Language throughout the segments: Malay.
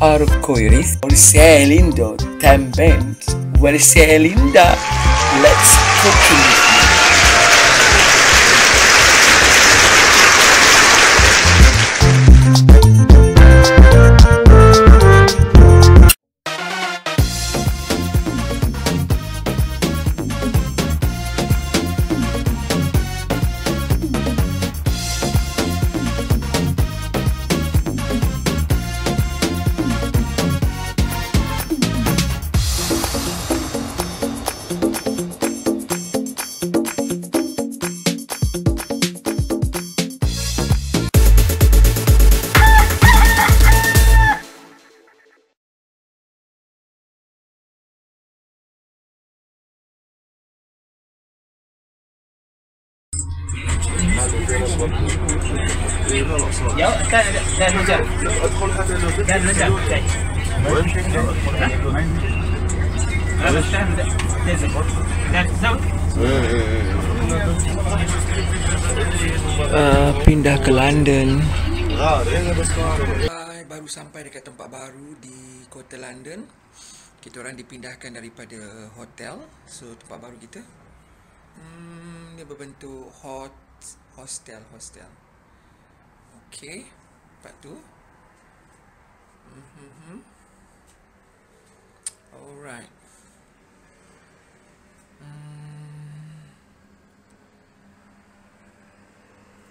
arco-iris, Borussia lindo también, Borussia linda. Let's cook. يا كان نجم كان نجم Pindah ke London. Baru sampai dekat tempat baru di kota London. Kita orang dipindahkan daripada hotel. So tempat baru kita dia berbentuk hostel. Okey, lepas tu alright.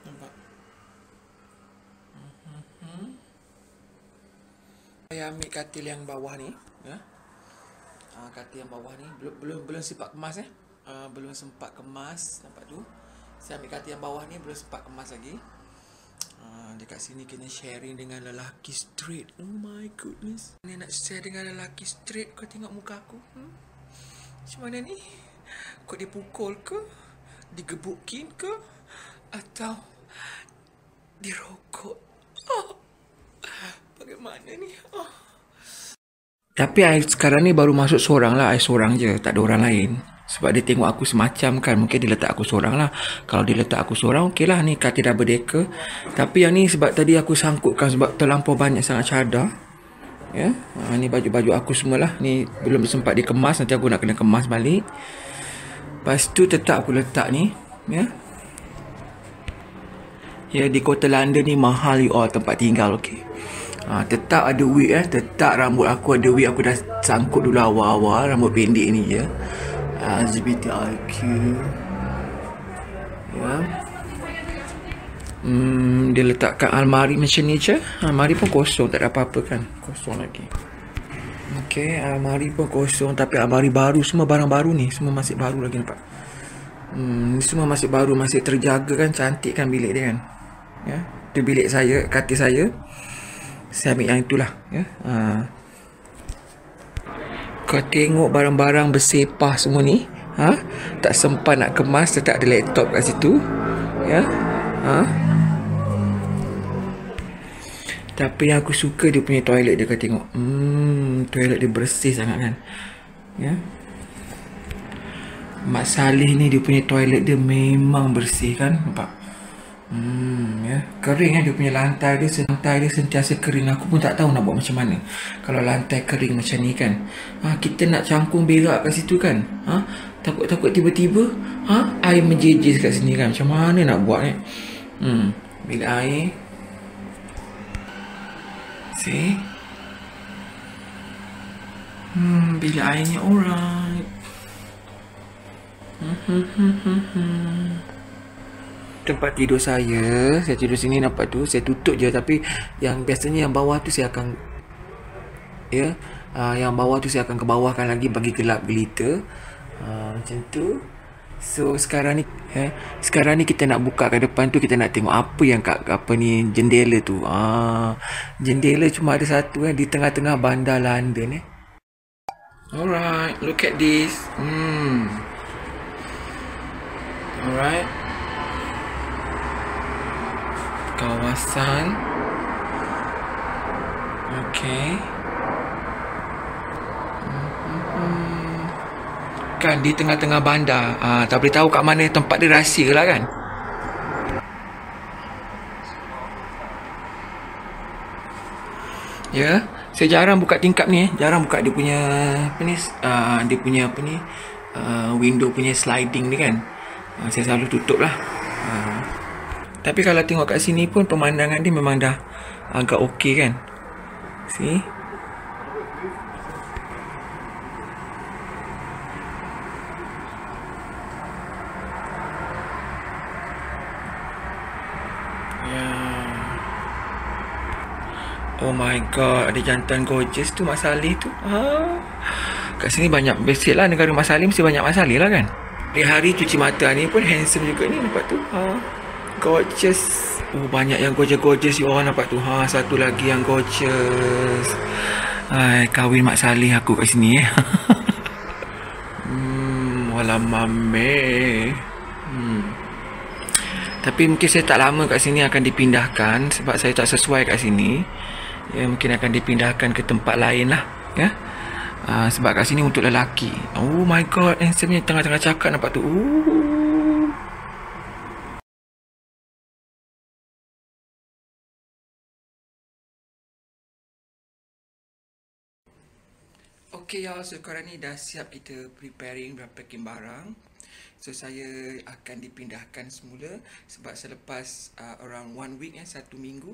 Nampak? Saya ambil katil yang bawah ni, ya. Katil yang bawah ni belum sempat kemas, belum sempat kemas. Nampak tu? Saya ambil katil yang bawah ni, belum sempat kemas lagi. Dekat sini kena sharing dengan lelaki straight. Oh my goodness. Ni nak share dengan lelaki straight. Kau tengok muka aku. Macam mana ni? Kau dipukul ke? Digebukin ke? Atau dirokok? Bagaimana ni? Tapi sekarang ni baru masuk seorang lah. Seorang je. Tak ada orang lain. Sebab dia tengok aku semacam kan. Mungkin dia letak aku seorang lah. Kalau dia letak aku seorang, okey lah ni katil double decker. Tapi yang ni sebab tadi aku sangkutkan. Sebab terlampau banyak sangat cadar. Ya, ni baju-baju aku semualah. Ni belum sempat dikemas. Nanti aku nak kena kemas balik. Lepas tu tetap aku letak ni. Ya, ya, di kota London ni mahal you all tempat tinggal. Okey, tetap ada wig. Tetap rambut aku ada wig. Aku dah sangkut dulu awal-awal. Rambut pendek ni je. LGBTIQ. Ya. Dia letakkan almari macam ni je. Almari pun kosong, tak ada apa-apa kan. Kosong lagi. Okey, almari pun kosong. Tapi almari baru, semua barang baru ni. Semua masih baru lagi, nampak. Ni semua masih baru, masih terjaga kan. Cantik kan bilik dia kan. Ya, tu bilik saya, katil saya. Saya ambil yang itulah. Ya. Kau tengok barang-barang bersepah semua ni. Tak sempat nak kemas. Tetap ada laptop kat situ. Ya. Tapi yang aku suka dia punya toilet dia. Kau tengok. Toilet dia bersih sangat kan. Ya. Mak Saleh ni dia punya toilet dia memang bersih kan. Nampak? Ya. Kering kan dia punya lantai dia sentiasa kering. Aku pun tak tahu nak buat macam mana kalau lantai kering macam ni kan. Kita nak cangkung berak kat situ kan. Takut tiba-tiba air menjejis kat sini kan. Macam mana nak buat ni? Bilik air. See? Bilik airnya alright. Tempat tidur saya tidur sini, nampak tu. Saya tutup je, tapi yang biasanya yang bawah tu saya akan yang bawah tu saya akan ke bawahkan lagi bagi gelap gelita. Macam tu. So sekarang ni kita nak buka ke depan tu, kita nak tengok apa yang kat apa ni jendela tu. Jendela cuma ada satu di tengah-tengah bandar London. Alright, look at this. Alright. Kawasan. Okay. Kan di tengah-tengah bandar. Tak boleh tahu kat mana tempat dia, rahsia lah kan. Ya, Saya jarang buka tingkap ni, jarang buka dia punya apa ni, dia punya apa ni, window punya sliding ni kan. Saya selalu tutup lah. Tapi kalau tengok kat sini pun pemandangan dia memang dah agak okey kan. See? Oh my god, ada jantan gorgeous tu Mak Saleh tu. Kat sini banyak, basic lah, negara Mak Saleh mesti banyak Mak Saleh lah kan. Di hari cuci mata ni pun handsome juga ni, nampak tu. Gorgeous. Oh, banyak yang gorgeous you orang nampak tu. Satu lagi yang gorgeous. Kahwin Mak Saleh aku kat sini Walah mame. Tapi mungkin saya tak lama kat sini, akan dipindahkan sebab saya tak sesuai kat sini. Ya, mungkin akan dipindahkan ke tempat lain lah, ya. Sebab kat sini untuk lelaki. Oh my god, handsome-nya tengah-tengah cakap nampak tu. Okay y'all, so sekarang ni dah siap kita preparing dan packing barang. So saya akan dipindahkan semula sebab selepas around 1 week, 1 minggu,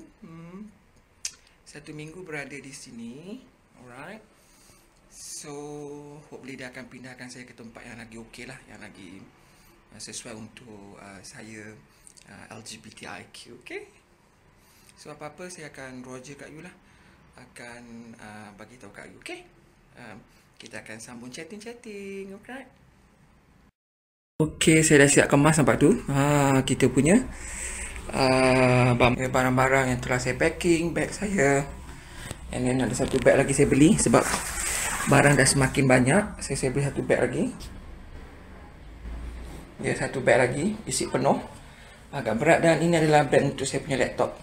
1 minggu berada di sini. Alright. So hopefully dia akan pindahkan saya ke tempat yang lagi okey lah, yang lagi sesuai untuk saya, LGBTIQ. Okay. So apa-apa saya akan roger kat you lah, akan bagi tahu kat you. Okay. Kita akan sambung chatting. Okay. Okay, saya dah siap kemas nampak tu. Kita punya barang-barang yang telah saya packing, bag saya. And then ada satu bag lagi saya beli sebab barang dah semakin banyak. Saya beli satu bag lagi. Ya, satu bag lagi isi penuh. Agak berat, dan ini adalah bag untuk saya punya laptop.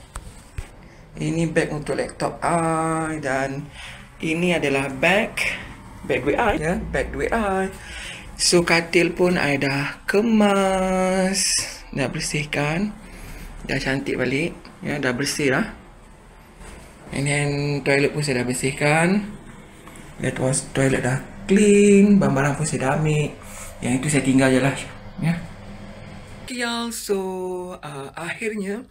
Ini bag untuk laptop dan ini adalah bag duit I, ya, bag duit I. So katil pun I dah kemas, dah bersihkan, dah cantik balik, ya, dah bersih lah. And then toilet pun saya dah bersihkan. Toilet dah clean, barang-barang pun saya dah ambil. Yang itu saya tinggal je lah, ya. Okay y'all, so akhirnya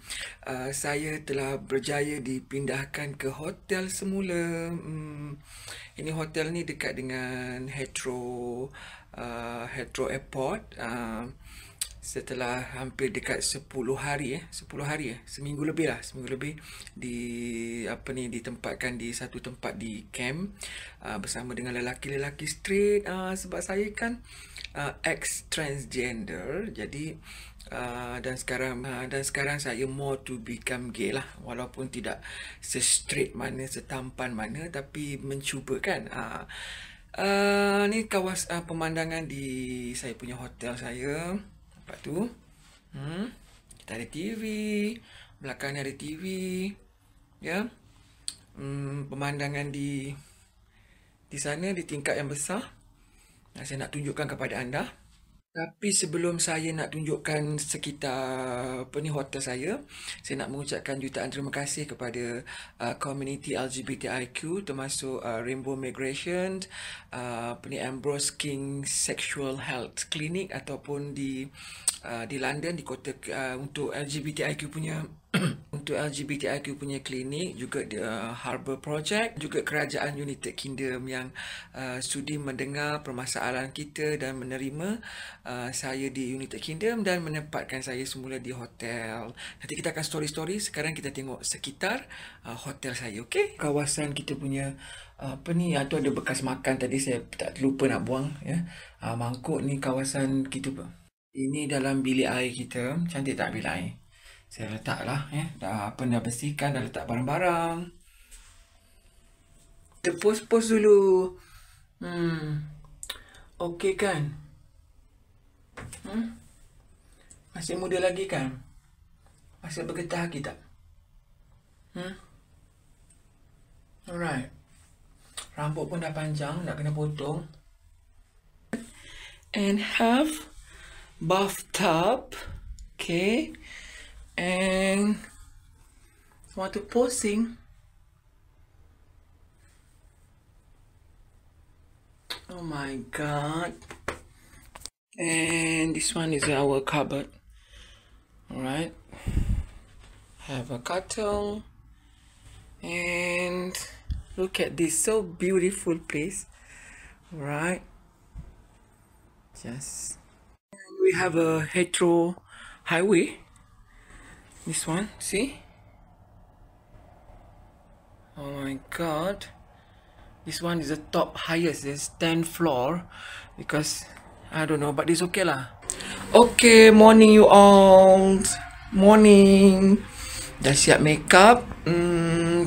saya telah berjaya dipindahkan ke hotel semula. Ini hotel ni dekat dengan Heathrow Airport. Setelah hampir dekat 10 hari, seminggu lebih ditempatkan di satu tempat di camp bersama dengan lelaki-lelaki straight, sebab saya kan ex transgender, jadi dan sekarang saya more to become gay lah, walaupun tidak se-straight mana, setampan mana, tapi mencuba kan. Ni kawasan pemandangan di saya punya hotel saya. Nampak tu. Kita ada TV, belakang ni ada TV. Ya. Pemandangan di sana di tingkat yang besar. Saya nak tunjukkan kepada anda. Tapi sebelum saya nak tunjukkan sekitar hotel saya nak mengucapkan jutaan terima kasih kepada community LGBTIQ, termasuk Rainbow Migration, Ambrose King Sexual Health Clinic, ataupun di London, di kota, untuk LGBTIQ punya untuk LGBTIQ punya klinik, juga Harbour Project, juga Kerajaan United Kingdom yang sudi mendengar permasalahan kita dan menerima saya di United Kingdom dan menempatkan saya semula di hotel. Nanti kita akan story-story. Sekarang kita tengok sekitar hotel saya, okey? Kawasan kita punya tu ada bekas makan tadi, saya tak lupa nak buang, ya. Mangkuk ni kawasan kita. Ini dalam bilik air kita. Cantik tak bilik air? Saya letak lah, ya. Dah bersihkan, dah letak barang-barang. Kita pos dulu. Okey kan? Masih muda lagi kan? Masih bergetah lagi tak? Alright. Rambut pun dah panjang, nak kena potong. And have bathtub. Okay. And want to posing. Oh my god. And this one is our cupboard. Alright. Have a carton. And look at this so beautiful place. Right. Just we have a Hetero highway. This one, see? Oh my god. This one is the top highest, there's 10th floor. Because I don't know, but it's okay lah. Okay, morning you all. Morning. Dah siap make up.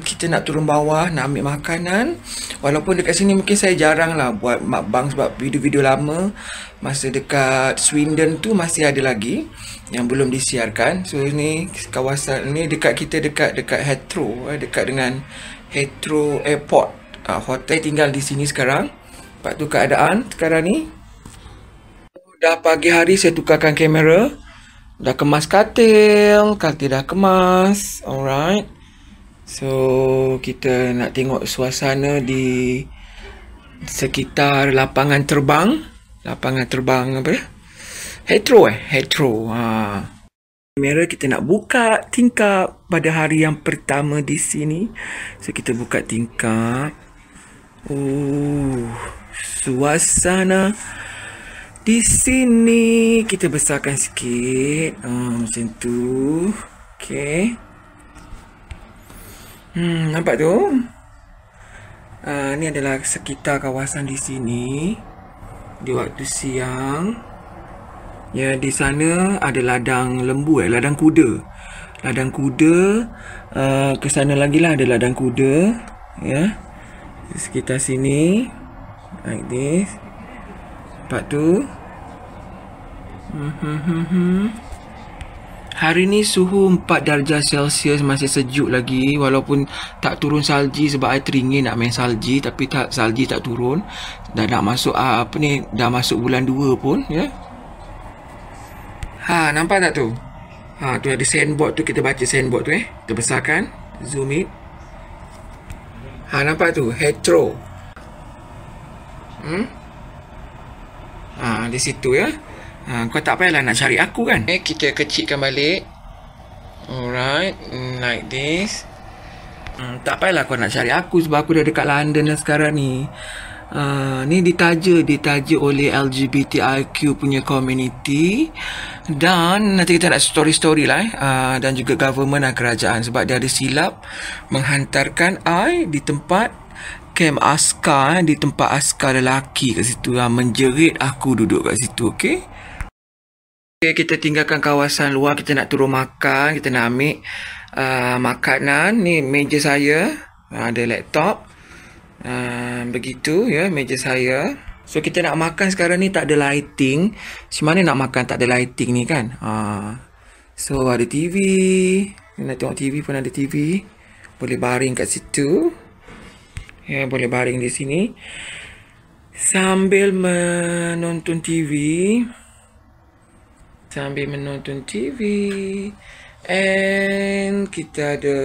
Kita nak turun bawah, nak ambil makanan. Walaupun dekat sini mungkin saya jarang lah buat mukbang sebab video-video lama. Masa dekat Swindon tu masih ada lagi yang belum disiarkan. So ni kawasan ni dekat kita, dekat Hetero, dekat dengan Hetero Airport. Hotel tinggal di sini sekarang. Lepas tu keadaan sekarang ni. Dah pagi hari saya tukarkan kamera. Dah kemas katil dah kemas. Alright. So kita nak tengok suasana di sekitar lapangan terbang. Lapangan terbang apa ya? Hetero Hetero. Kamera kita nak buka tingkap pada hari yang pertama di sini. So kita buka tingkap. Suasana di sini kita besarkan sikit. Macam tu. Okay. Nampak tu? Ni adalah sekitar kawasan di sini. Di waktu siang. Ya, di sana ada ladang lembu, ladang kuda. Ladang kuda. Ke sana lagi lah ada ladang kuda. Ya. Di sekitar sini. Like this. Lepas tu. Hari ni suhu 4 darjah Celsius, masih sejuk lagi. Walaupun tak turun salji sebab I teringin nak main salji. Tapi salji tak turun. Dah nak masuk dah masuk bulan 2 pun ya. Nampak tak tu? Tu ada sandboard tu, kita baca sandboard tu kita besarkan. Zoom it. Nampak tu? Hetero. Di situ ya. Kau tak payahlah nak cari aku kan. Kita kecilkan balik. Alright. Like this. Tak payahlah kau nak cari aku sebab aku dah dekat London dah sekarang ni. Ni ditaja oleh LGBTIQ punya community. Dan nanti kita nak story-story lah dan juga government dan kerajaan. Sebab dia ada silap menghantarkan I di tempat camp askar, di tempat askar lelaki kat situ. Menjerit aku duduk kat situ. Okay. Okay, kita tinggalkan kawasan luar. Kita nak turun makan. Kita nak ambil makanan. Ni meja saya. Ada laptop. Begitu ya meja saya. So kita nak makan sekarang ni tak ada lighting. Macam mana nak makan tak ada lighting ni kan. So ada TV. Nak tengok TV pun ada TV. Boleh baring kat situ. Ya, boleh baring di sini. Sambil menonton TV. And kita ada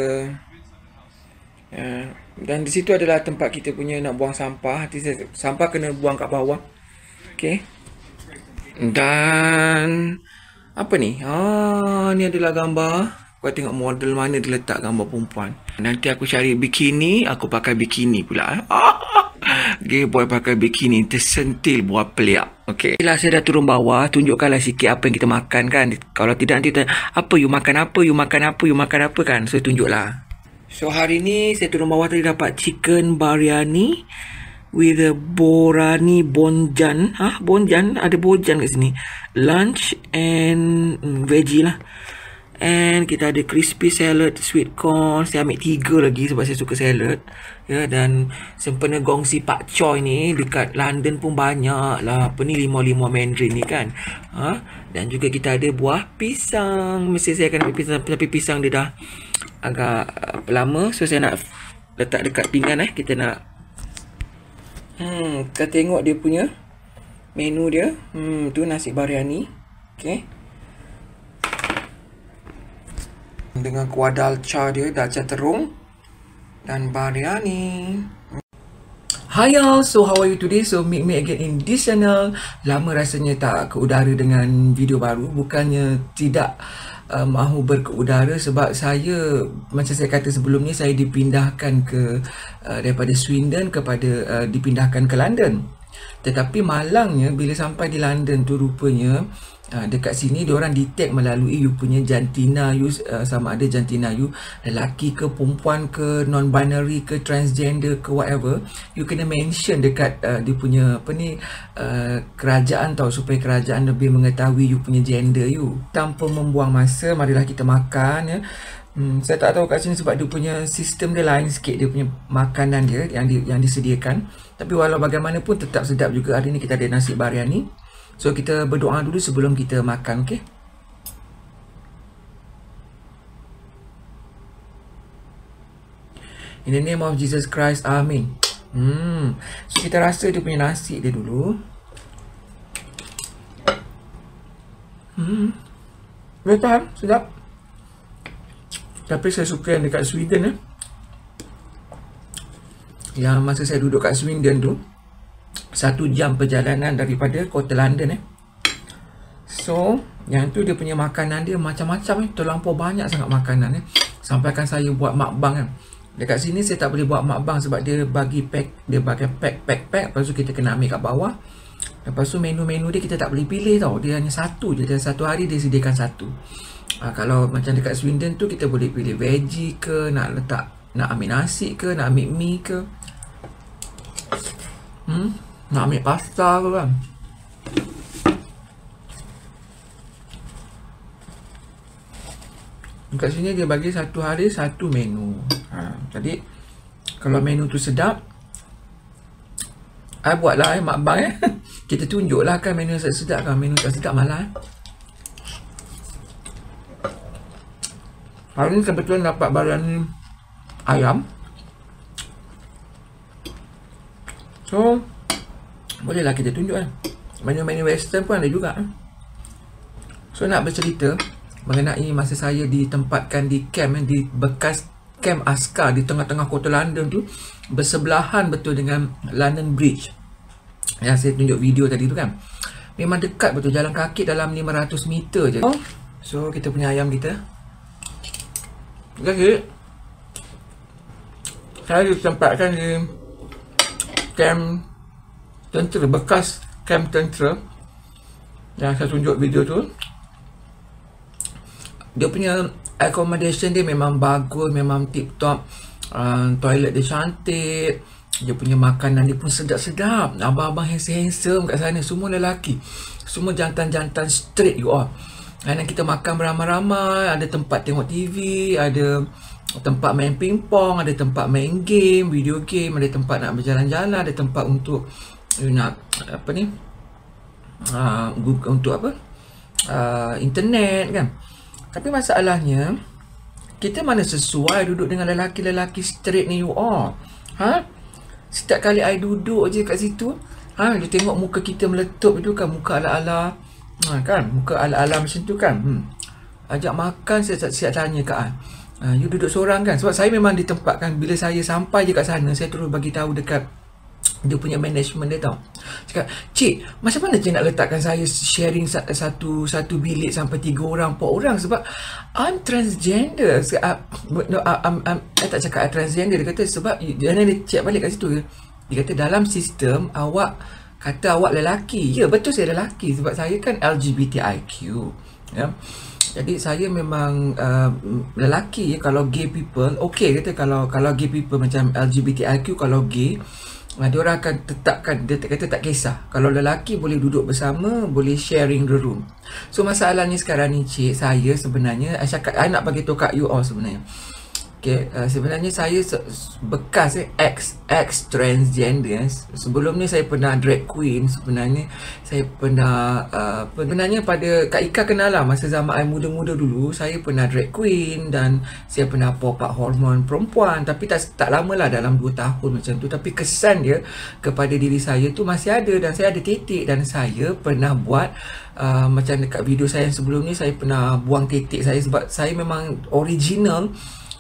dan di situ adalah tempat kita punya nak buang sampah. Sampah kena buang kat bawah. Okay. Dan apa ni? Ni adalah gambar. Kau tengok model mana dia letak gambar perempuan. Nanti aku cari bikini, aku pakai bikini pula. Gay boy pakai bikini, tersentil buat pelik. Okay. Bila saya dah turun bawah, tunjukkanlah sikit apa yang kita makan kan. Kalau tidak nanti apa you makan apa kan. So tunjuklah. So hari ni saya turun bawah tadi dapat chicken biryani with a borani bonjan. Bonjan, ada bonjan kat sini. Lunch and veggie lah. And kita ada crispy salad, sweet corn. Saya ambil 3 lagi sebab saya suka salad. Ya, dan sempena gongsi pak choy ni dekat London pun banyak lah. Apa ni, limau mandarin ni kan. Dan juga kita ada buah pisang. Mesti saya akan ambil pisang, tapi pisang dia dah agak lama. So saya nak letak dekat pinggan kita nak kita tengok dia punya menu dia. Tu nasi biryani. Okay. Dengan kuah dalcha dia, dalcha terung dan biryani. Hi all, so how are you today? So meet me again in this channel. Lama rasanya tak ke udara dengan video baru. Bukannya tidak mahu berkeudara, sebab saya, macam saya kata sebelum ni, saya dipindahkan ke daripada Swindon kepada dipindahkan ke London. Tetapi malangnya bila sampai di London tu, rupanya dekat sini diorang detect melalui you punya jantina you, sama ada jantina you lelaki ke perempuan ke, non-binary ke, transgender ke, whatever. You kena mention dekat dia punya apa ni, kerajaan tau, supaya kerajaan lebih mengetahui you punya gender you. Tanpa membuang masa, marilah kita makan ya. Saya tak tahu kat sini sebab dia punya sistem dia lain sikit, dia punya makanan dia yang disediakan. Tapi walau bagaimanapun tetap sedap juga. Hari ni kita ada nasi biryani. So kita berdoa dulu sebelum kita makan, okey? In the name of Jesus Christ, amin. So kita rasa dia punya nasi dia dulu. Betul, sedap. Tapi saya suka yang dekat Sweden yang masa saya duduk kat Sweden tu, 1 jam perjalanan daripada kota London So yang tu dia punya makanan dia macam-macam terlampau banyak sangat makanan Sampaikan saya buat mukbang kan. Dekat sini saya tak boleh buat mukbang sebab dia bagi pack, dia bagi pack. Lepas tu kita kena ambil kat bawah. Lepas tu menu-menu dia kita tak boleh pilih tau. Dia hanya satu je, dia satu hari dia sediakan satu. Kalau macam dekat Sweden tu kita boleh pilih veggie ke, nak ambil nasi ke, nak ambil mie ke, nak ambil pasta ke kan. Dekat sini dia bagi satu hari satu menu. Jadi kalau menu tu sedap, I buatlah mukbang Kita tunjuklah kan menu sedap kan. Menu tak sedap malah Hari ni kebetulan dapat biryani ayam. So bolehlah kita tunjuk menu-menu western pun ada juga So nak bercerita mengenai masa saya ditempatkan di camp, di bekas camp askar di tengah-tengah kota London tu, bersebelahan betul dengan London Bridge yang saya tunjuk video tadi tu kan. Memang dekat betul, jalan kaki dalam 500 meter je. So kita punya ayam kita. Jadi saya ditempatkan di camp tentera, bekas camp tentera yang saya tunjuk video tu. Dia punya accommodation dia memang bagus, memang tip top. Toilet dia cantik, dia punya makanan dia pun sedap-sedap. Abang-abang handsome kat sana, semua lelaki, semua jantan-jantan straight you all. Dan kita makan beramai-ramai, ada tempat tengok TV, ada tempat main pingpong, ada tempat main game, video game, ada tempat nak berjalan-jalan, ada tempat untuk nak apa ni, untuk apa, internet kan. Tapi masalahnya kita mana sesuai duduk dengan lelaki-lelaki straight ni you all. Setiap kali I duduk je kat situ, dia tengok muka kita meletup itu kan, muka ala-ala kan, muka ala-ala macam tu kan. Ajak makan saya tanya kat you duduk seorang kan? Sebab saya memang ditempatkan, bila saya sampai je kat sana, saya terus bagi tahu dekat dia punya management dia tau. Cakap, cik, macam mana cik nak letakkan saya sharing satu bilik sampai 3 orang, 4 orang, sebab I'm transgender. I tak cakap I transgender. Dia kata sebab, jangan dia check balik kat situ. Dia kata dalam sistem awak kata awak lelaki. Ya betul, saya lelaki sebab saya kan LGBTIQ ya. Jadi saya memang lelaki. Kalau gay people, okay kata, kalau gay people macam LGBTIQ, kalau gay, dia orang akan tetapkan, dia kata tak kisah. Kalau lelaki boleh duduk bersama, boleh sharing the room. So masalahnya sekarang ni cik, saya sebenarnya, I nak bagi tahu kat you all sebenarnya. Okay, sebenarnya saya bekas ex transgender. Sebelum ni saya pernah drag queen. Sebenarnya saya pernah sebenarnya pada Kak Ika kenal lah, masa zaman I muda-muda dulu saya pernah drag queen dan saya pernah pop up hormon perempuan. Tapi tak lama lah, dalam 2 tahun macam tu. Tapi kesan dia kepada diri saya tu masih ada, dan saya ada titik. Dan saya pernah buat macam dekat video saya yang sebelum ni, saya pernah buang titik saya sebab saya memang original.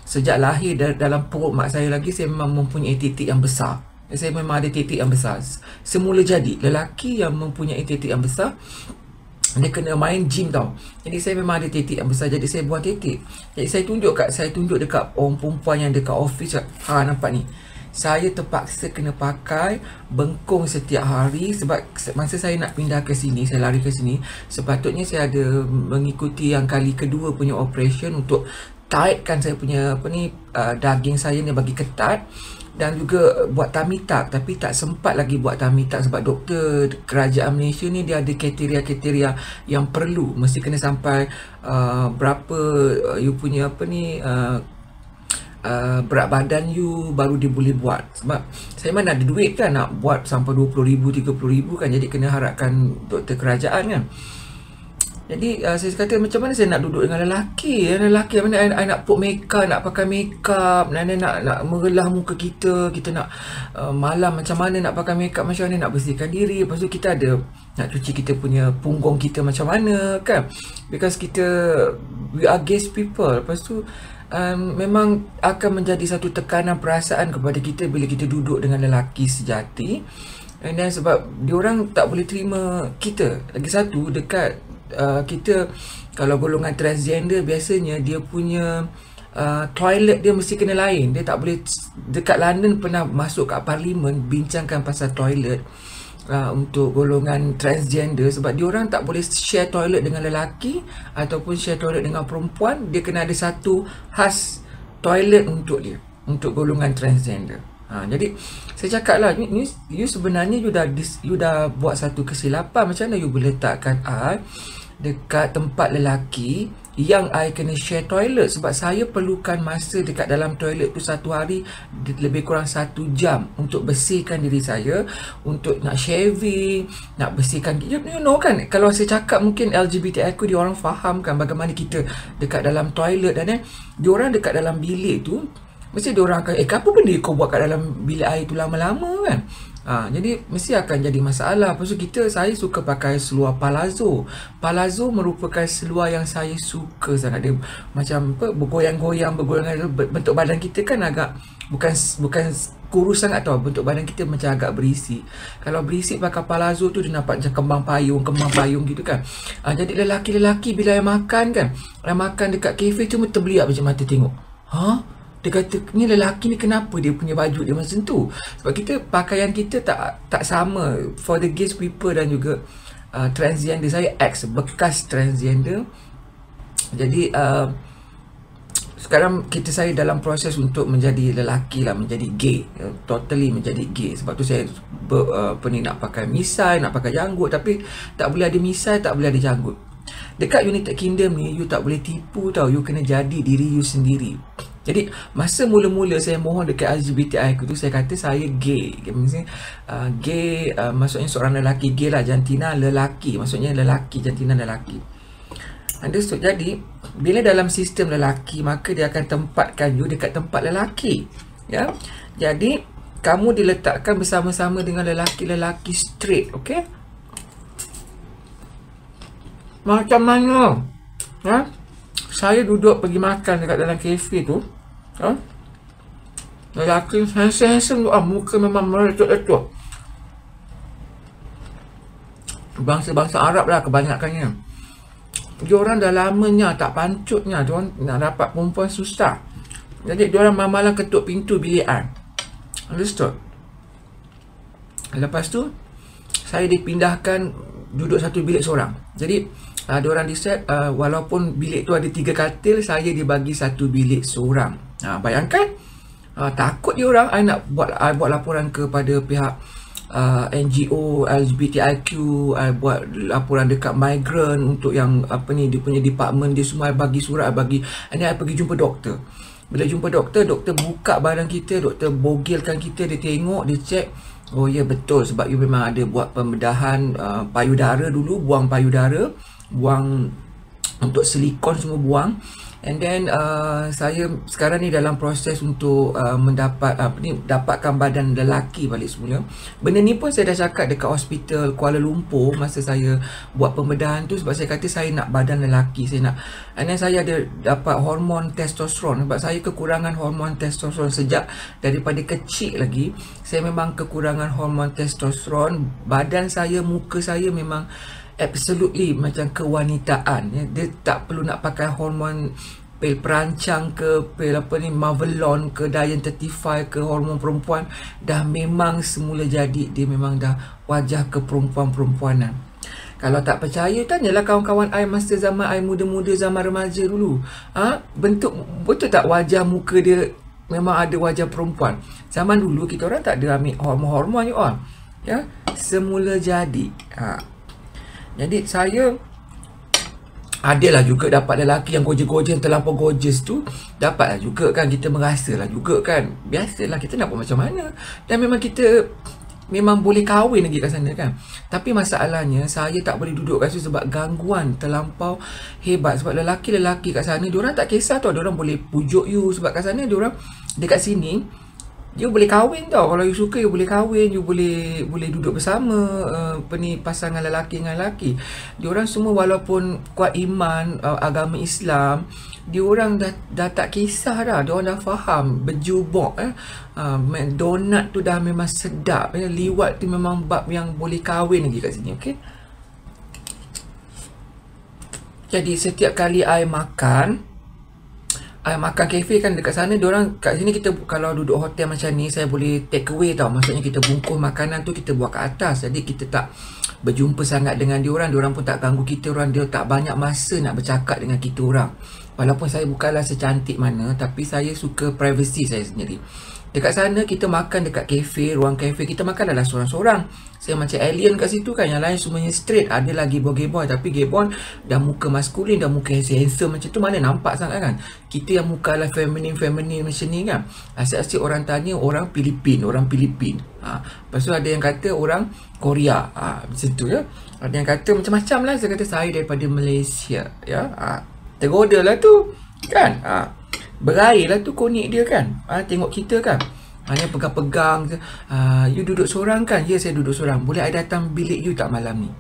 Sejak lahir dalam perut mak saya lagi, saya memang mempunyai titik yang besar Saya memang ada titik yang besar. Semula jadi lelaki yang mempunyai titik yang besar, dia kena main gym tau. Jadi saya memang ada titik yang besar, jadi saya buang titik. Jadi saya tunjuk dekat orang perempuan yang dekat office. Nampak ni, saya terpaksa kena pakai bengkung setiap hari sebab masa saya nak pindah ke sini, saya lari ke sini, sepatutnya saya ada mengikuti yang kali kedua punya operation untuk tightkan saya punya daging saya ni bagi ketat, dan juga buat tummy tuck, tapi tak sempat lagi buat tummy tuck sebab doktor kerajaan Malaysia ni dia ada kriteria yang perlu, mesti kena sampai berapa you punya berat badan you baru dia boleh buat. Sebab saya mana ada duit kan nak buat sampai 20,000 30,000 kan, jadi kena harapkan doktor kerajaan kan. Jadi saya kata macam mana saya nak duduk dengan lelaki mana I nak put makeup, nak pakai makeup, nak mengelah muka kita nak malam macam mana nak pakai makeup, macam mana nak bersihkan diri, lepas tu kita ada nak cuci kita punya punggung kita macam mana kan, because we are guest people. Lepas tu memang akan menjadi satu tekanan perasaan kepada kita bila kita duduk dengan lelaki sejati. Dan sebab diorang tak boleh terima kita. Lagi satu, dekat kita kalau golongan transgender, biasanya dia punya toilet dia mesti kena lain. Dia tak boleh. Dekat London pernah masuk kat parlimen bincangkan pasal toilet untuk golongan transgender, sebab diorang tak boleh share toilet dengan lelaki ataupun share toilet dengan perempuan. Dia kena ada satu khas toilet untuk dia, untuk golongan transgender. Jadi saya cakap lah, you sebenarnya you dah buat satu kesilapan. Macam mana you boleh letakkan I dekat tempat lelaki yang I kena share toilet, sebab saya perlukan masa dekat dalam toilet tu satu hari lebih kurang 1 jam untuk bersihkan diri saya, untuk nak shaving, nak bersihkan, you know kan. Kalau saya cakap mungkin LGBTIQ dia orang faham kan bagaimana kita dekat dalam toilet, dan diorang dekat dalam bilik tu mesti diorang akan apa benda kau buat kat dalam bilik air tu lama-lama kan. Jadi mesti akan jadi masalah. Lepas tu saya suka pakai seluar palazzo. Palazzo merupakan seluar yang saya suka sangat. Dia macam bergoyang-goyang, bentuk badan kita kan agak bukan kurus sangat tau. Bentuk badan kita macam agak berisi. Kalau berisi pakai palazzo tu dia nampak macam kembang payung gitu kan. Jadi lelaki-lelaki bila yang makan kan, yang makan dekat kafe cuma terbeliak macam mata tengok. Dia kata, ni lelaki ni kenapa dia punya baju dia macam tu? Sebab pakaian kita tak sama. For the gays people dan juga transgender, saya bekas transgender. Jadi sekarang saya dalam proses untuk menjadi lelaki lah, menjadi gay, totally menjadi gay. Sebab tu saya nak pakai misai, nak pakai janggut, tapi tak boleh ada misai, tak boleh ada janggut. Dekat United Kingdom ni, you tak boleh tipu tau. You kena jadi diri you sendiri. Jadi masa mula-mula saya mohon dekat LGBTI tu, saya kata saya gay. Maksudnya gay, maksudnya seorang lelaki gay lah, jantina lelaki. Maksudnya lelaki, jantina lelaki. Understood? Jadi bila dalam sistem lelaki, maka dia akan tempatkan you dekat tempat lelaki. Ya. Jadi kamu diletakkan bersama-sama dengan lelaki-lelaki straight, okey? Macam mana? Ya? Saya duduk pergi makan dekat dalam kafe tu. Lelaki handsome tu, muka memang meletup-letup. Bangsa-bangsa Arab lah kebanyakannya. Diorang dah lamanya tak pancutnya, diorang nak dapat perempuan susah. Jadi diorang malam-malam ketuk pintu bilik I. Understood? Lepas tu saya dipindahkan duduk satu bilik seorang. Jadi diorang decide walaupun bilik tu ada 3 katil, saya dibagi satu bilik seorang. Bayangkan, takut diorang I buat laporan kepada pihak NGO LGBTIQ, I buat laporan dekat migrant untuk yang dia punya department dia semua. I bagi surat, I pergi jumpa doktor. Bila jumpa doktor buka badan kita, doktor bogilkan kita, dia tengok, dia check. Oh ya, betul, sebab you memang ada buat pembedahan payudara dulu, buang payudara, buang untuk silikon semua buang. And then saya sekarang ni dalam proses untuk dapatkan badan lelaki balik semula. Benda ni pun saya dah cakap dekat hospital Kuala Lumpur masa saya buat pembedahan tu, sebab saya kata saya nak badan lelaki, saya nak. And then saya ada dapat hormon testosteron, sebab saya kekurangan hormon testosteron sejak daripada kecil lagi. Saya memang kekurangan hormon testosteron. Badan saya, muka saya memang absolutely macam kewanitaan, ya. Dia tak perlu nak pakai hormon pil perancang ke, pil Marvelon ke, Dian 35 ke, hormon perempuan. Dah memang semula jadi, dia memang dah wajah keperempuan-perempuanan. Kalau tak percaya, tanyalah kawan-kawan I masa zaman I muda-muda, zaman remaja dulu. Bentuk betul tak wajah muka dia memang ada wajah perempuan. Zaman dulu kita orang tak ada ambil hormon-hormon you all, ya. Semula jadi. Jadi saya adalah juga dapat lelaki yang gorgeous-gorgeous, yang terlampau gorgeous tu. Dapatlah juga kan, kita merasalah juga kan. Biasalah, kita nak buat macam mana. Dan memang kita memang boleh kahwin lagi kat sana kan. Tapi masalahnya saya tak boleh duduk kat situ sebab gangguan terlampau hebat. Sebab lelaki-lelaki kat sana, diorang tak kisah tau. Diorang boleh pujuk you. Sebab kat sana diorang, dekat sini you boleh kahwin tau. Kalau you suka, you boleh kahwin. You boleh duduk bersama pasangan lelaki dengan lelaki. Diorang semua walaupun kuat iman, agama Islam, diorang dah tak kisah dah. Diorang dah faham berjubok. Donat tu dah memang sedap. Liwat tu memang bab yang boleh kahwin lagi kat sini. Okay? Jadi setiap kali I makan kafe kan dekat sana, diorang kat sini kita kalau duduk hotel macam ni, saya boleh take away tau. Maksudnya kita bungkus makanan tu, kita buat kat atas. Jadi kita tak berjumpa sangat dengan diorang pun tak ganggu kita orang. Dia tak banyak masa nak bercakap dengan kita orang. Walaupun saya bukanlah secantik mana, tapi saya suka privacy saya sendiri. Dekat sana kita makan dekat kafe, ruang kafe, kita makan adalah seorang-seorang. Saya macam alien kat situ kan. Yang lain semuanya straight. Ada lagi gay-boy, tapi gay-boy dah muka maskulin, dah muka handsome macam tu, mana nampak sangat kan. Kita yang muka lah feminine macam ni kan. Asyik-asyik orang tanya orang Filipin. Lepas tu ada yang kata orang Korea. Macam tu ya. Ada yang kata macam-macam lah. Saya kata saya daripada Malaysia ya. Tergoda lah tu kan. Berair lah tu konik dia kan. Tengok kita kan. Hanya pegang-pegang. You duduk seorang kan? Ya, saya duduk seorang. Boleh I datang bilik you tak malam ni?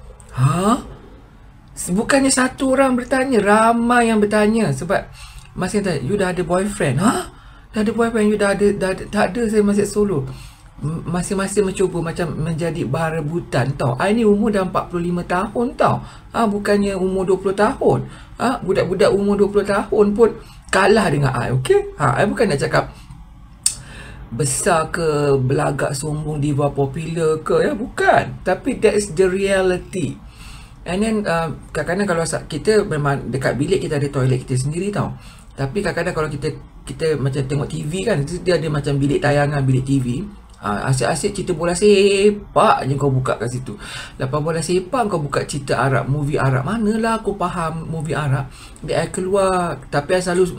Bukannya satu orang bertanya, ramai yang bertanya. Sebab masih tanya, you dah ada boyfriend? Dah ada boyfriend? You dah ada? Tak ada, saya masih solo. Masing-masing mencuba macam menjadi bahan rebutan tau. I ni umur dah 45 tahun tau. Bukannya umur 20 tahun. Budak-budak umur 20 tahun pun kalah dengan I, okay? I bukan nak cakap besar ke, belagak, sombong, diva popular ke, ya, bukan. Tapi that's the reality. And then kadang-kadang kalau kita memang dekat bilik kita ada toilet kita sendiri tau. Tapi kadang-kadang kalau kita macam tengok TV kan, dia ada macam bilik tayangan, bilik TV. Asyik-asyik cerita bola sepak je kau buka kat situ. Lepas bola sepak kau buka cerita Arab, movie Arab. Manalah aku faham movie Arab. Dia keluar, tapi I selalu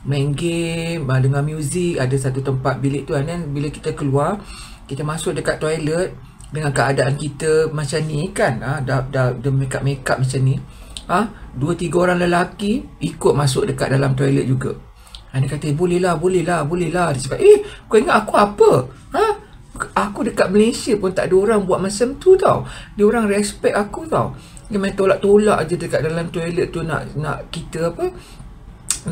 main game, dengar muzik. Ada satu tempat bilik tu. Dan bila kita keluar, kita masuk dekat toilet dengan keadaan kita macam ni kan. Dah make up macam ni. 2-3 orang lelaki ikut masuk dekat dalam toilet juga. Dia kata, boleh lah. Dia cakap, kau ingat aku apa? Aku dekat Malaysia pun tak ada orang buat macam tu tau. Dia orang respect aku tau. Dia main tolak-tolak je dekat dalam toilet tu nak kita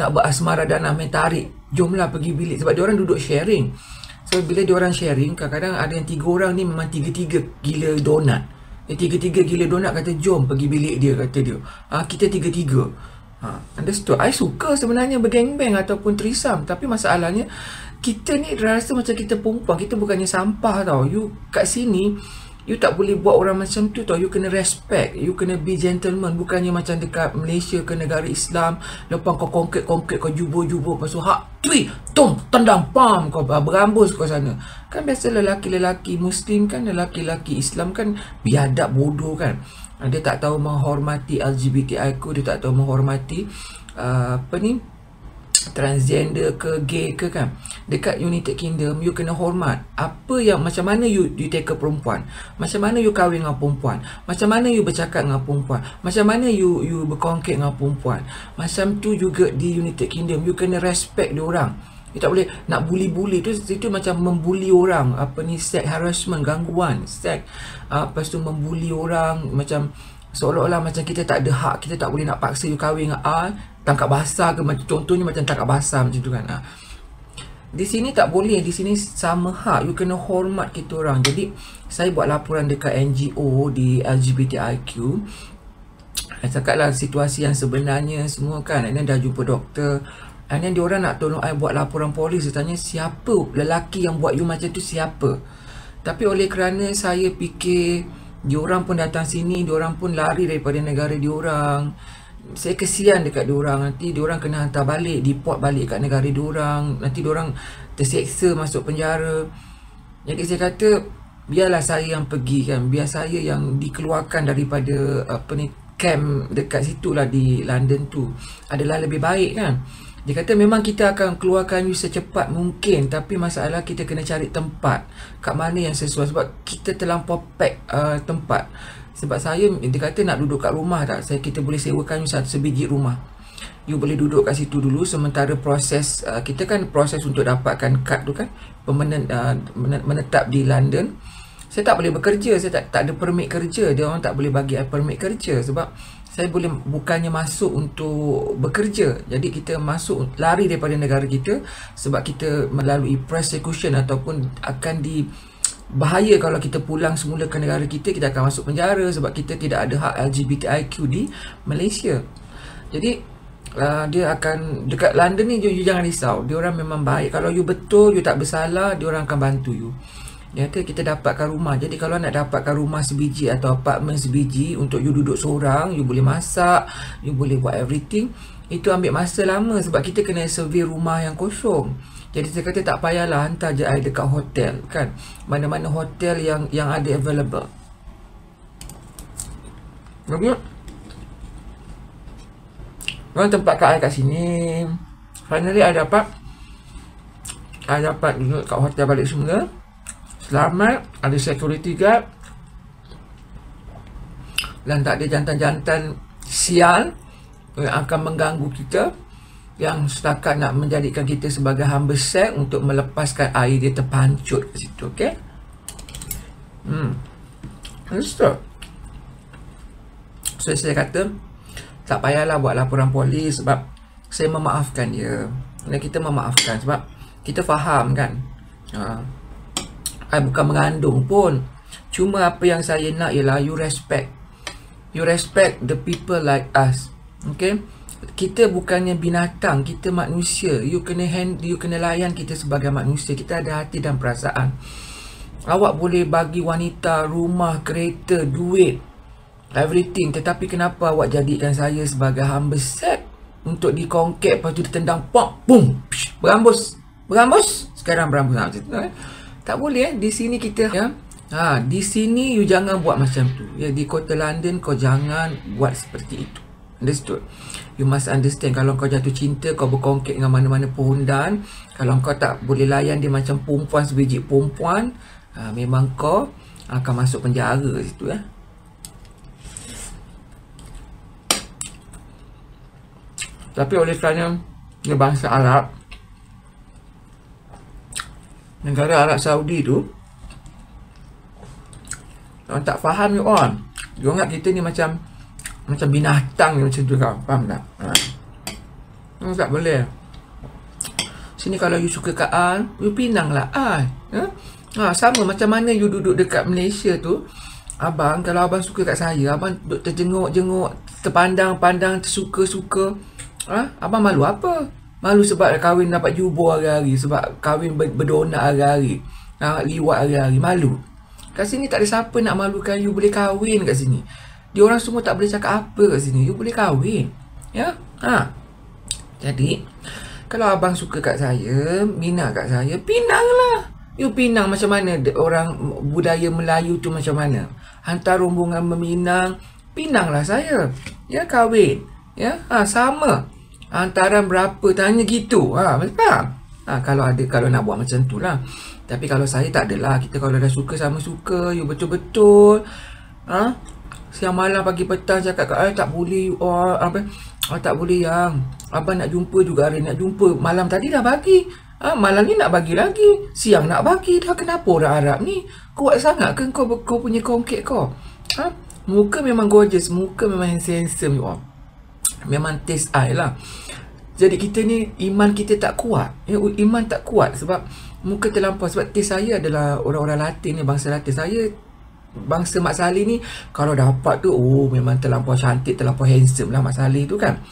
nak buat asmara dan nak main tarik. Jomlah pergi bilik. Sebab dia orang duduk sharing. So bila dia orang sharing, kadang-kadang ada yang 3 orang ni memang 3-3 gila donat. Dia 3-3 gila donat kata jom pergi bilik dia, kata dia. Kita 3-3. Understood. I suka sebenarnya bergeng-beng ataupun trisam. Tapi masalahnya kita ni rasa macam kita perempuan. Kita bukannya sampah tau. You kat sini, you tak boleh buat orang macam tu tau. You kena respect. You kena be gentleman. Bukannya macam dekat Malaysia ke negara Islam, lepas kau konkret, kau jubur. Lepas tu tendang, pam, kau berambus kau sana. Kan biasa lelaki-lelaki Muslim kan, lelaki-lelaki Islam kan biadab bodoh kan. Dia tak tahu menghormati LGBTIQ. Dia tak tahu menghormati transgender ke gay ke kan, dekat United Kingdom you kena hormat apa yang macam mana you take perempuan, macam mana you kahwin dengan perempuan, macam mana you bercakap dengan perempuan, macam mana you berkongkit dengan perempuan. Macam tu juga di United Kingdom, you kena respect dia orang. You tak boleh nak bully tu, itu macam membuli orang, apa ni, sex harassment, gangguan seks. Lepas tu membuli orang macam seolah-olah macam kita tak ada hak, kita tak boleh nak paksa you kahwin dengan tangkap basah ke, contohnya macam tangkap basah macam tu kan. Di sini tak boleh, di sini sama hak, you kena hormat kita orang. Jadi saya buat laporan dekat NGO di LGBTIQ. Saya cakap lah situasi yang sebenarnya semua kan, and then dah jumpa doktor, and then diorang nak tolong I buat laporan polis. Dia tanya siapa lelaki yang buat you macam tu, siapa. Tapi oleh kerana saya fikir diorang pun datang sini, diorang pun lari daripada negara diorang, saya kesian dekat diorang. Nanti diorang kena hantar balik, deport balik kat negara diorang, nanti diorang terseksa masuk penjara. Jadi saya kata biarlah saya yang pergi kan, biar saya yang dikeluarkan daripada apa ni, camp dekat situ lah di London tu, adalah lebih baik kan. Dia kata memang kita akan keluarkan you secepat mungkin, tapi masalah kita kena cari tempat kat mana yang sesuai, sebab kita terlampau pack tempat. Sebab saya, dia kata nak duduk kat rumah tak, kita boleh sewakan you sebiji rumah, you boleh duduk kat situ dulu sementara proses kita kan proses untuk dapatkan kad tu kan, permanent menetap di London. Saya tak boleh bekerja, saya tak ada permit kerja, dia orang tak boleh bagi permit kerja, sebab saya boleh bukannya masuk untuk bekerja. Jadi kita masuk, lari daripada negara kita sebab kita melalui persecution ataupun akan bahaya kalau kita pulang semula ke negara kita akan masuk penjara sebab kita tidak ada hak LGBTIQ di Malaysia. Jadi dia akan dekat London ni, you jangan risau, dia orang memang baik. Kalau you betul, you tak bersalah, dia orang akan bantu you. Dia kata kita dapatkan rumah. Jadi kalau nak dapatkan rumah sebiji atau apartment sebiji untuk you duduk seorang, you boleh masak, you boleh buat everything, itu ambil masa lama sebab kita kena survey rumah yang kosong. Jadi saya kata tak payahlah, hantar je I dekat hotel kan, mana-mana hotel yang ada available. Bagus. Orang tempat kat I kat sini. Finally I dapat duduk kat hotel balik semula. Selamat, ada security guard dan tak ada jantan-jantan sial yang akan mengganggu kita, yang setakat nak menjadikan kita sebagai hamba seks untuk melepaskan air dia terpancut ke situ. Okay, understood. So saya kata tak payahlah buat laporan polis sebab saya memaafkan dia. Dan kita memaafkan sebab kita faham kan, I bukan mengandung pun. Cuma apa yang saya nak ialah you respect the people like us. Okay, kita bukannya binatang, kita manusia. You kena layan kita sebagai manusia. Kita ada hati dan perasaan. Awak boleh bagi wanita rumah, kereta, duit, everything, tetapi kenapa awak jadikan saya sebagai hamba seks untuk dikongkek, lepas tu ditendang, pop, boom, berambus, sekarang berambus macam tu kan? Tak boleh di sini kita ya. Di sini you jangan buat macam tu. Ya, di kota London kau jangan buat seperti itu. Understood? You must understand, kalau kau jatuh cinta, kau berkongkit dengan mana-mana pondan, kalau kau tak boleh layan dia macam perempuan, sebiji perempuan, memang kau akan masuk penjara situ ya. Tapi oleh kerana dia bangsa Arab, negara Arab Saudi tu, orang tak faham you on. Dia ingat kita ni macam binatang ni, macam tu kau. Faham tak? Tak boleh. Sini kalau you suka kat you pinang lah sama macam mana you duduk dekat Malaysia tu. Abang, kalau abang suka kat saya, abang duduk terjenguk-jenguk, terpandang-pandang, tersuka-suka. Abang malu apa? Malu sebab kahwin dapat jubur hari-hari, sebab kahwin berdonat hari-hari, liwat hari-hari, malu. Kat sini tak ada siapa nak malukan you boleh kahwin kat sini. Diorang semua tak boleh cakap apa kat sini, you boleh kahwin. Ya? Jadi kalau abang suka kat saya, minat kat saya, pinanglah. You pinang macam mana orang budaya Melayu tu macam mana? Hantar rombongan meminang, pinanglah saya. Ya, kahwin. Ya, sama. Hantaran berapa? Tanya gitu. Faham? Kalau nak buat macam tu lah. Tapi kalau saya tak adalah. Kita kalau dah suka sama suka, you betul-betul siang malam pagi petang cakap kat tak boleh you all tak boleh yang abang nak jumpa juga hari nak jumpa. Malam tadi dah bagi. Malam ni nak bagi lagi. Siang nak bagi. Dah kenapa orang Arab ni? Kuat sangat ke kau punya kongkek kau? Muka memang gorgeous. Muka memang handsome you all. Memang taste eye lah. Jadi kita ni iman kita tak kuat. Iman tak kuat sebab muka terlampau. Sebab taste saya adalah orang-orang Latin ni, bangsa Latin. Saya bangsa Mak Saleh ni kalau dapat tu memang terlampau cantik, terlampau handsome lah Mak Saleh tu kan.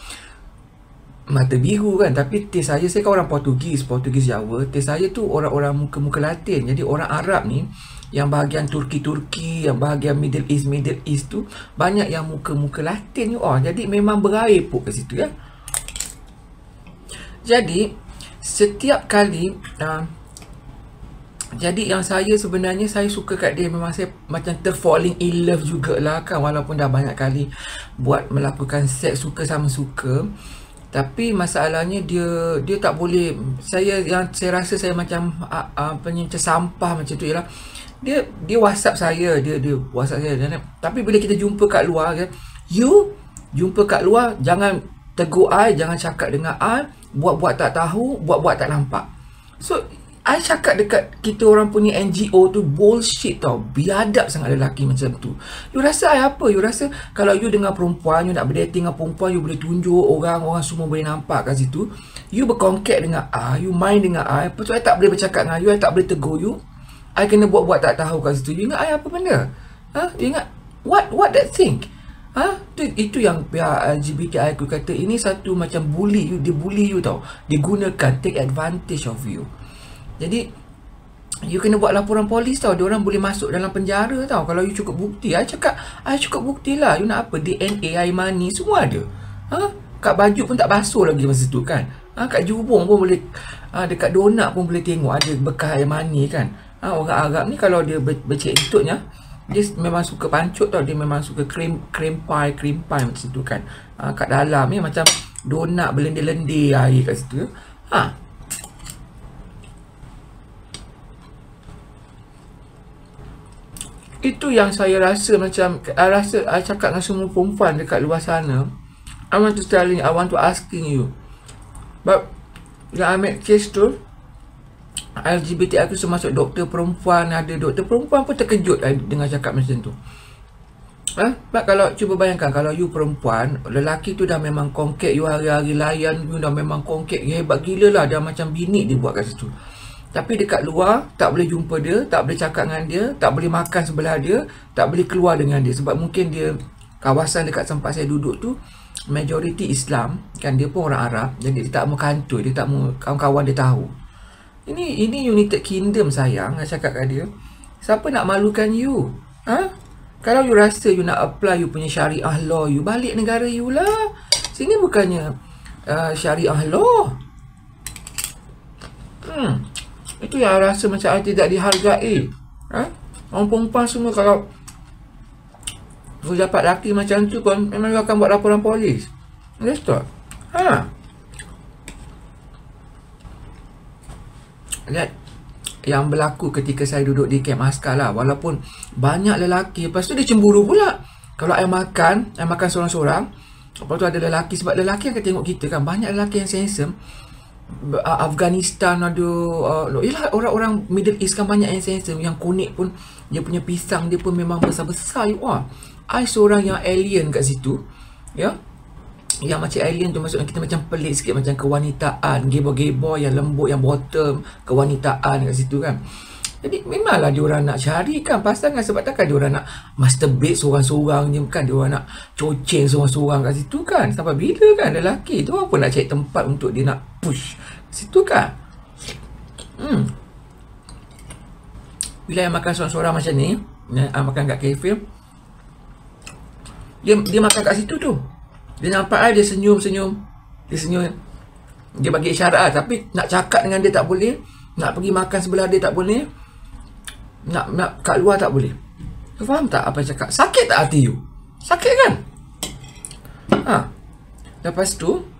Mata biru kan. Tapi taste saya kan orang Portugis Jawa. Taste saya tu orang-orang muka-muka Latin. Jadi orang Arab ni yang bahagian Turki, yang bahagian Middle East tu banyak yang muka-muka Latin you all. Jadi memang berair pun ke situ ya. Jadi setiap kali jadi yang saya sebenarnya saya suka kat dia, memang saya macam terfalling in love jugalah kan, walaupun dah banyak kali buat melakukan seks suka sama suka. Tapi masalahnya dia tak boleh. Saya rasa saya macam macam sampah macam tu ialah dia WhatsApp saya, dia WhatsApp saya. Tapi bila kita jumpa kat luar kan, you jumpa kat luar jangan tegur I, jangan cakap dengan I, buat-buat tak tahu, buat-buat tak nampak. So I cakap dekat kita orang punya NGO tu bullshit tau. Biadab sangat lelaki macam tu. You rasa I apa? You rasa kalau you dengan perempuan, you nak berdating dengan perempuan, you boleh tunjuk orang semua boleh nampak kat situ. You berkongkek dengan I, you main dengan I, lepas tu I tak boleh bercakap dengan you, I tak boleh tegur you, I kena buat-buat tak tahu kat situ. You ingat I apa benda? You ingat what that thing? Itu yang pihak LGBTI aku kata ini satu macam bully you. Dia bully you tau. Dia gunakan, take advantage of you. Jadi you kena buat laporan polis tau. Dia orang boleh masuk dalam penjara tau kalau you cukup bukti. I cakap I cukup bukti lah. You nak apa? DNA, air mani semua ada. Kat baju pun tak basuh lagi masa tu kan. Kat jubung pun boleh, dekat donat pun boleh tengok ada bekas air mani kan. Orang Arab ni kalau dia becek entutnya, dia memang suka pancut tau. Dia memang suka cream pie macam tu kan. Kat dalam ni macam donat berlendir-lendir air kat situ. Itu yang saya rasa macam I cakap dengan semua perempuan dekat luar sana. I want to tell you, I want to asking you. But yang I make case tu LGBT aku termasuk doktor perempuan. Ada doktor perempuan pun terkejut dengan cakap macam tu. Sebab kalau cuba bayangkan, kalau you perempuan, lelaki tu dah memang kongkek you hari-hari, layan you dah memang kongkek hebat gila lah, dah macam bini dia buat kat situ. Tapi dekat luar tak boleh jumpa dia, tak boleh cakap dengan dia, tak boleh makan sebelah dia, tak boleh keluar dengan dia. Sebab mungkin dia kawasan dekat tempat saya duduk tu majoriti Islam kan, dia pun orang Arab. Jadi dia tak mau kantoi, dia tak mau kawan-kawan dia tahu. Ini United Kingdom sayang. Saya cakap kat dia, siapa nak malukan you? Kalau you rasa you nak apply you punya syariah law, you balik negara you lah. Sini bukannya syariah law. Itu yang rasa macam I tidak dihargai. Orang perempuan semua kalau you dapat lelaki macam tu pun memang you akan buat laporan polis. Let's talk. Lihat yang berlaku ketika saya duduk di kamp askar lah. Walaupun banyak lelaki, lepas tu dia cemburu pula. Kalau I makan seorang-seorang, lepas tu ada lelaki, sebab lelaki akan tengok kita kan. Banyak lelaki yang handsome. Afghanistan ada, yalah orang-orang Middle East kan banyak yang handsome. Yang kunik pun dia punya pisang dia pun memang besar-besar. I seorang yang alien kat situ, ya. Yang macam alien tu maksudnya kita macam pelik sikit, macam kewanitaan, gebor-gebor yang lembut, yang bottom, kewanitaan kat situ kan. Jadi memanglah diorang nak cari kan pasangan, sebab takkan diorang nak masturbate seorang-seorang je kan, diorang nak coceng seorang-seorang kat situ kan. Sampai bila kan lelaki tu apa nak cari tempat untuk dia nak push situ kan. Bila yang makan seorang-seorang macam ni, makan kat kafe, dia makan kat situ tu. Dia nampak dia senyum-senyum. Dia bagi isyarat, tapi nak cakap dengan dia tak boleh. Nak pergi makan sebelah dia tak boleh. Nak kat luar tak boleh. You faham tak apa cakap? Sakit tak hati you? Sakit kan? Lepas tu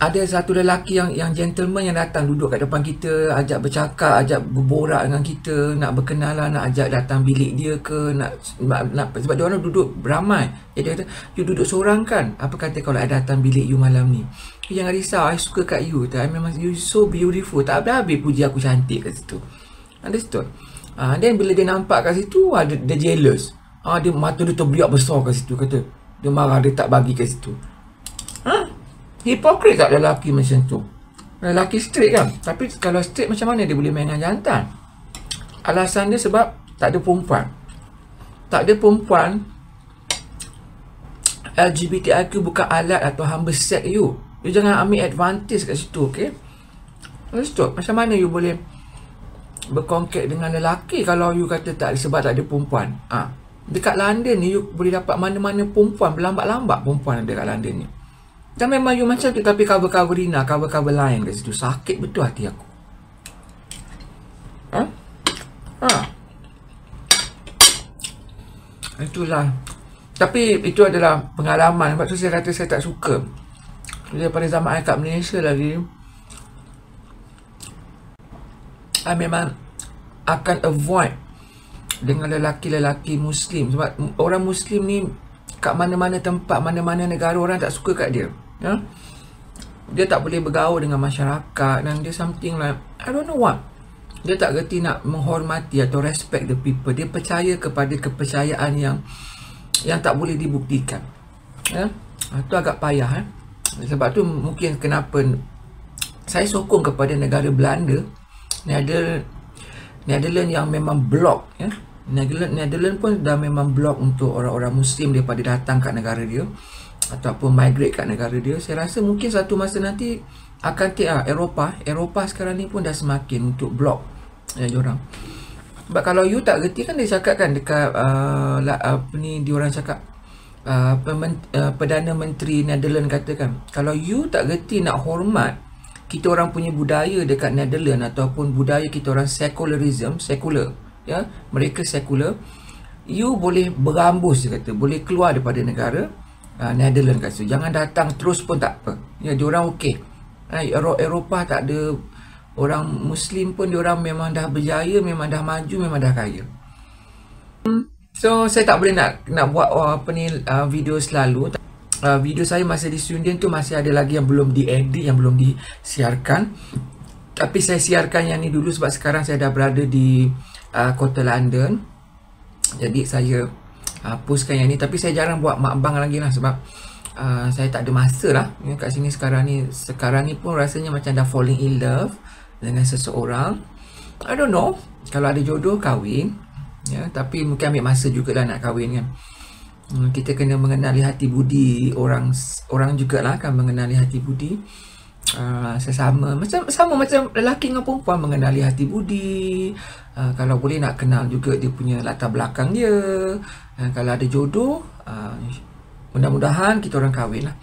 ada satu lelaki yang gentleman yang datang duduk kat depan kita, ajak bercakap, ajak berborak dengan kita, nak berkenalan, nak ajak datang bilik dia ke, nak sebab dia orang duduk beramai. Jadi dia kata, you duduk seorang kan? Apa kata kalau I datang bilik you malam ni? You jangan risau, I suka kat you. I memang you so beautiful. Tak habis puji aku cantik kat situ. Understood? Then bila dia nampak kat situ, dia jealous. Dia mata dia terbiak besar kat situ, kata dia marah, dia tak bagi kat situ. Hipokrit tak lelaki macam tu? Lelaki straight kan? Tapi kalau straight macam mana dia boleh main dengan jantan? Alasan dia sebab tak ada perempuan. Tak ada perempuan. LGBTIQ bukan alat atau hamba seks you. You jangan ambil advantage kat situ, okay? Understood? Macam mana you boleh berkongkak dengan lelaki kalau you kata tak sebab tak ada perempuan? Dekat London ni you boleh dapat mana-mana perempuan, berlambat-lambat perempuan ada dekat London ni. Dan memang you macam tu, tapi cover-cover Rina, cover-cover lain kat situ. Sakit betul hati aku. Itulah. Tapi itu adalah pengalaman. Sebab tu saya kata saya tak suka. Daripada zaman saya kat Malaysia lagi, I memang akan avoid dengan lelaki-lelaki Muslim. Sebab orang Muslim ni kat mana-mana tempat, mana-mana negara, orang tak suka kat dia. Dia tak boleh bergaul dengan masyarakat, dan dia something like, I don't know what. Dia tak gerti nak menghormati atau respect the people. Dia percaya kepada kepercayaan yang tak boleh dibuktikan. Itu agak payah. Sebab tu mungkin kenapa saya sokong kepada negara Belanda, Netherlands yang memang blok. Netherlands pun dah memang blok untuk orang-orang Muslim daripada datang kat negara dia ataupun migrate kat negara dia. Saya rasa mungkin satu masa nanti akan Eropah sekarang ni pun dah semakin untuk blok diorang. Sebab kalau you tak gerti kan, dia cakap kan dekat diorang cakap Perdana Menteri Netherlands katakan, kalau you tak gerti nak hormat kita orang punya budaya dekat Netherlands ataupun budaya kita orang sekular, mereka sekular, you boleh berambus, dia kata, boleh keluar daripada negara Netherlands kat situ. Jangan datang terus pun tak apa. Diorang okey. Eropah tak ada orang Muslim pun, diorang memang dah berjaya, memang dah maju, memang dah kaya. So saya tak boleh nak buat video selalu. Video saya masa di Sweden tu masih ada lagi yang belum diedit, yang belum disiarkan. Tapi saya siarkan yang ni dulu sebab sekarang saya dah berada di kota London. Jadi saya postkan yang ni. Tapi saya jarang buat makbang lagi lah sebab saya tak ada masa lah kat sini sekarang ni. Sekarang ni pun rasanya macam dah falling in love dengan seseorang. I don't know. Kalau ada jodoh, kahwin. Tapi mungkin ambil masa jugalah nak kahwin kan. Kita kena mengenali hati budi orang jugalah kan, mengenali hati budi sesama, sama macam lelaki dengan perempuan mengenali hati budi. Kalau boleh nak kenal juga dia punya latar belakang dia. Kalau ada jodoh, mudah-mudahan kita orang kahwin lah.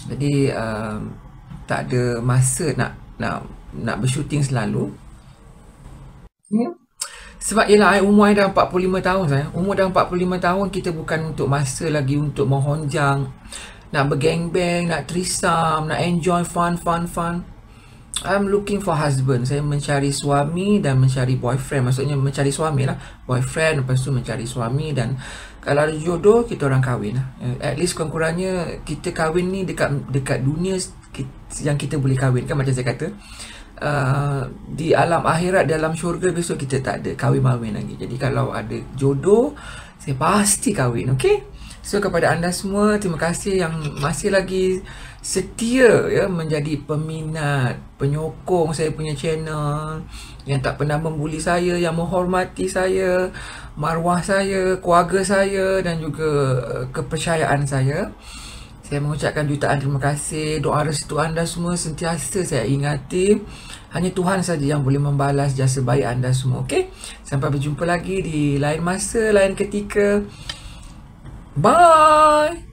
Jadi tak ada masa nak bersyuting selalu. Sebab yelah, umur saya dah 45 tahun saya. Umur dah 45 tahun, kita bukan untuk masa lagi untuk menghonjang, nak bergengbang, nak threesome, nak enjoy fun. I'm looking for husband. Saya mencari suami dan mencari boyfriend. Maksudnya mencari suami lah, boyfriend, lepas tu mencari suami. Dan kalau ada jodoh, kita orang kahwin lah. At least kurang-kurangnya kita kahwin ni dekat dunia yang kita boleh kahwin kan. Macam saya kata, di alam akhirat, dalam syurga besok kita tak ada kahwin-mahwin lagi. Jadi kalau ada jodoh, saya pasti kahwin. Okay? So kepada anda semua, terima kasih yang masih lagi setia menjadi peminat, penyokong saya punya channel, yang tak pernah membuli saya, yang menghormati saya, maruah saya, keluarga saya dan juga kepercayaan saya. Saya mengucapkan jutaan terima kasih. Doa restu anda semua sentiasa saya ingati. Hanya Tuhan saja yang boleh membalas jasa baik anda semua. Okay? Sampai berjumpa lagi di lain masa, lain ketika. Bye!